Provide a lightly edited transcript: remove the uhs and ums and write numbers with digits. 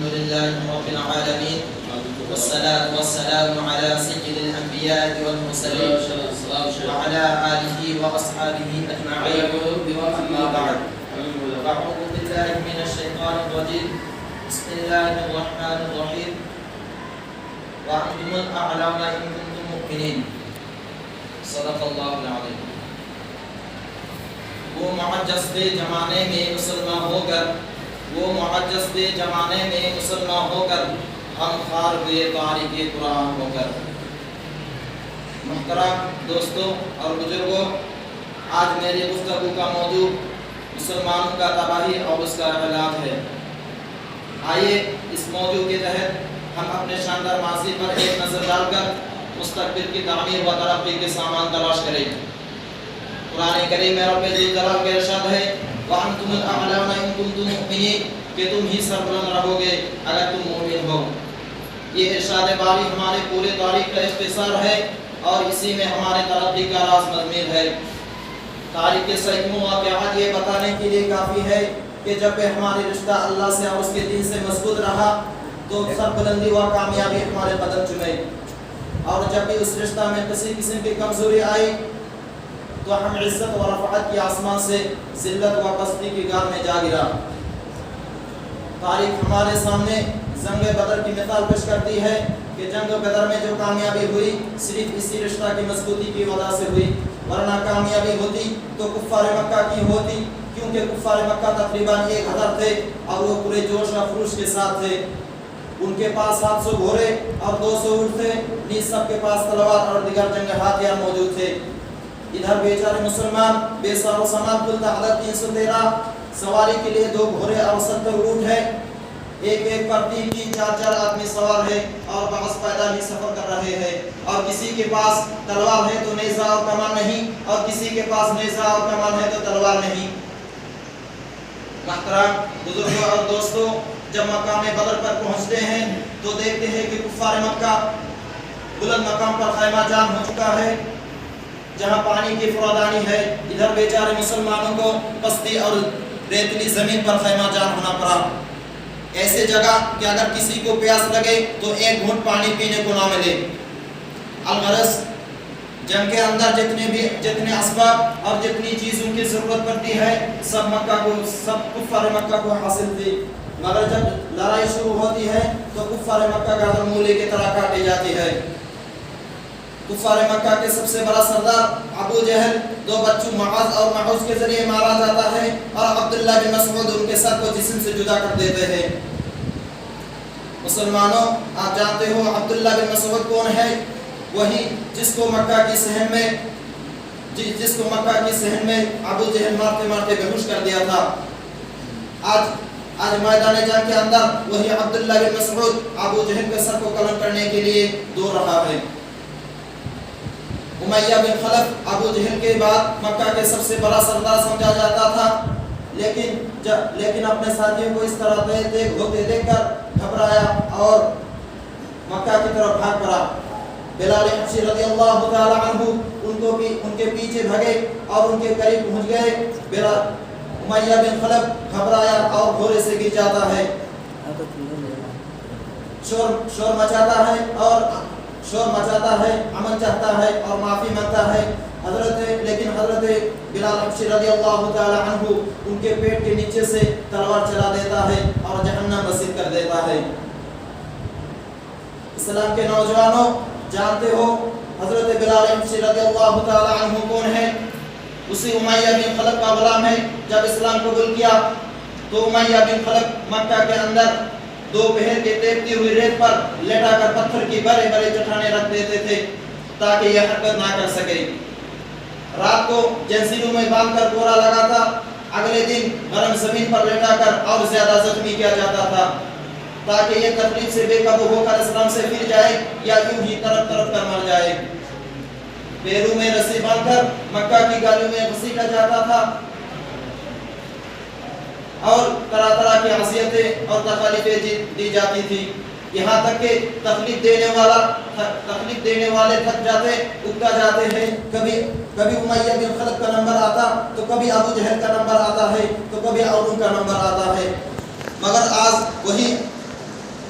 الحمد لله رب العالمين والصلاة والسلام على سيد الأنبياء والمرسلين وعلى آله وأصحابه أجمعين أما بعد أعوذ بالله من الشيطان الرجيم بسم الله الرحمن الرحيم وأنتم الأعلون إن كنتم مؤمنين صدق الله العظيم. وہ معجز دے زمانے میں مسلمان ہو کر ہم خار ہوئے تاریخ قرآن ہو کر. محترم دوستوں اور بزرگوں، آج میری گفتگو کا موضوع مسلمانوں کا تباہی اور اس کا علاج ہے. آئیے اس موضوع کے تحت ہم اپنے شاندار ماضی پر ایک نظر ڈال کر مستقبل کی تعمیر و ترقی کے سامان تلاش کریں. قرآن کریم میں رب ذوالجلال کا ارشاد ہے وَأَنْتُمُ الْأَعْلَوْنَ إِن كُنتُم مُؤْمِنِينَ کہ تم ہی سربلند رہو گے اگر تم مومن ہو. یہ ارشاد باری ہمارے پورے تاریخ کا اختصار ہے اور اسی میں ہمارے ترقی کا راز مضمین ہے. تاریخ کے سینکڑوں واقعات یہ بتانے کے لیے کافی ہے کہ جب بھی ہمارے رشتہ اللہ سے اور اس کے دین سے مضبوط رہا تو سربلندی و کامیابی ہمارے قدم چومے، اور جب بھی اس رشتہ میں کسی قسم کی کمزوری آئی تو ہم عزت و رفعت کی آسمان سے ذلت و پستی کی گار میں جا گرا. تاریخ ہمارے سامنے جنگ بدر کی مثال پیش کرتی ہے کہ جنگ بدر میں جو کامیابی ہوئی صرف اسی رشتہ کی مضبوطی کی وجہ سے ہوئی، ورنہ کامیابی ہوتی تو کفار مکہ کی ہوتی، کیونکہ کفار مکہ تقریباً 1000 تھے اور وہ پورے جوش و خروش کے ساتھ تھے. ان کے پاس 700 گھوڑے اور 200 اونٹ تھے، نیز سب کے پاس تلوار اور دیگر جنگ ہتھیار موجود تھے. ادھر بیچارے مسلمان بے سار و سامان کل تعداد 313 سواری کے لیے 2 گھوڑے اور 70 اونٹ ہے. ایک پر 3-4 آدمی سوار ہے اور بعض پیدل ہی سفر کر رہے ہیں، اور کسی کے پاس تلوار ہے تو نیزہ اور کمان نہیں، اور کسی کے پاس نیزہ اور کمان ہے تو تلوار نہیں. محترم بزرگوں اور دوستوں، جب مقام بدر پر پہنچتے ہیں تو دیکھتے ہیں کہ کفار مکہ بلند مقام پر خیمہ جان ہو چکا ہے جہاں پانی کی فراوانی ہے. ادھر بیچارے مسلمانوں کو پستی اور ریتلی زمین پر خیمہ جان ہونا پڑا، ایسے جگہ کہ اگر کسی کو پیاس لگے تو 1 گھونٹ پانی پینے کو نہ ملے. الغرض جنگ کے اندر جتنے اسباب اور جتنی چیزوں کی ضرورت پڑتی ہے سب کفار مکہ کو حاصل تھی، مگر جب لڑائی شروع ہوتی ہے تو کفار مکہ گردن مولی کی طرح کاٹی جاتی ہے. کفار مکہ کے سب سے بڑا سردار ابو جہل 2 بچوں معاذ اور معوذ کے ذریعے مارا جاتا ہے، اور عبداللہ بن مسعود ان کے سر کو جسم سے جدا کر دیتے ہیں. مسلمانوں، آپ جانتے ہو عبداللہ بن مسعود کون ہے؟ وہی جس کو مکہ کی صحن میں ابو جہل مارتے مارتے بےہوش کر دیا تھا. آج میدان جنگ کے اندر وہی عبداللہ بن مسعود ابو جہل کے سر کو قلم کرنے کے لیے دوڑ رہا ہے. امیہ بن خلف ابو جہل کے بعد مکہ کے سب سے بڑا سردار سمجھا جاتا تھا، لیکن اپنے ساتھیوں کو اس طرح ہوتے دیکھ کر گھبرایا اور مکہ کی طرف بھاگ پڑا. بلال حبشی رضی اللہ تعالی عنہ ان کے پیچھے بھگے اور ان کے قریب پہنچ گئے. امیہ بن خلف گھبرایا اور گھوڑے سے گر جاتا ہے، شور مچاتا ہے، امن چاہتا ہے اور معافی مانگتا ہے. لیکن حضرت بلال حبشی رضی اللہ تعالی عنہ ان کے پیٹ کے نیچے سے تلوار چلا دیتا ہے اور جہنم مسیح کر دیتا ہے. اسلام کے نوجوانوں، جانتے ہو حضرت بلال حبشی رضی اللہ تعالی عنہ کون ہے؟ اسی امیہ بن خلف کا غلام ہے. جب اسلام قبول کیا تو امیہ بن خلف مکہ کے اندر 2 پہر کے تیرتی ہوئی ریت پر لیٹا کر پتھر کی بڑے بڑے چٹانیں رکھ دیتے تھے تاکہ یہ حرکت نہ کر سکے. رات کو جنسیلوں میں باندھ کر کوڑا لگاتا، اگلے دن گرم زمین پر لیٹا کر اور زیادہ زخمی کیا جاتا تھا تاکہ یہ تکلیف سے بے قابو ہو کر اسلام سے پھر جائے یا یوں ہی طرف طرف کر مر جائے. پیروں میں رسی باندھ کر مکہ کی گالیوں میں گھسیٹا جاتا تھا اور طرح طرح کی اذیتیں اور تکلیفیں دی جاتی تھی، یہاں تک کہ تکلیف دینے والے تھک جاتے، اکتا جاتے ہیں. کبھی امیہ بن خلف کا نمبر آتا تو کبھی ابو جہل کا نمبر آتا ہے تو کبھی اوروں کا نمبر آتا ہے. مگر آج وہی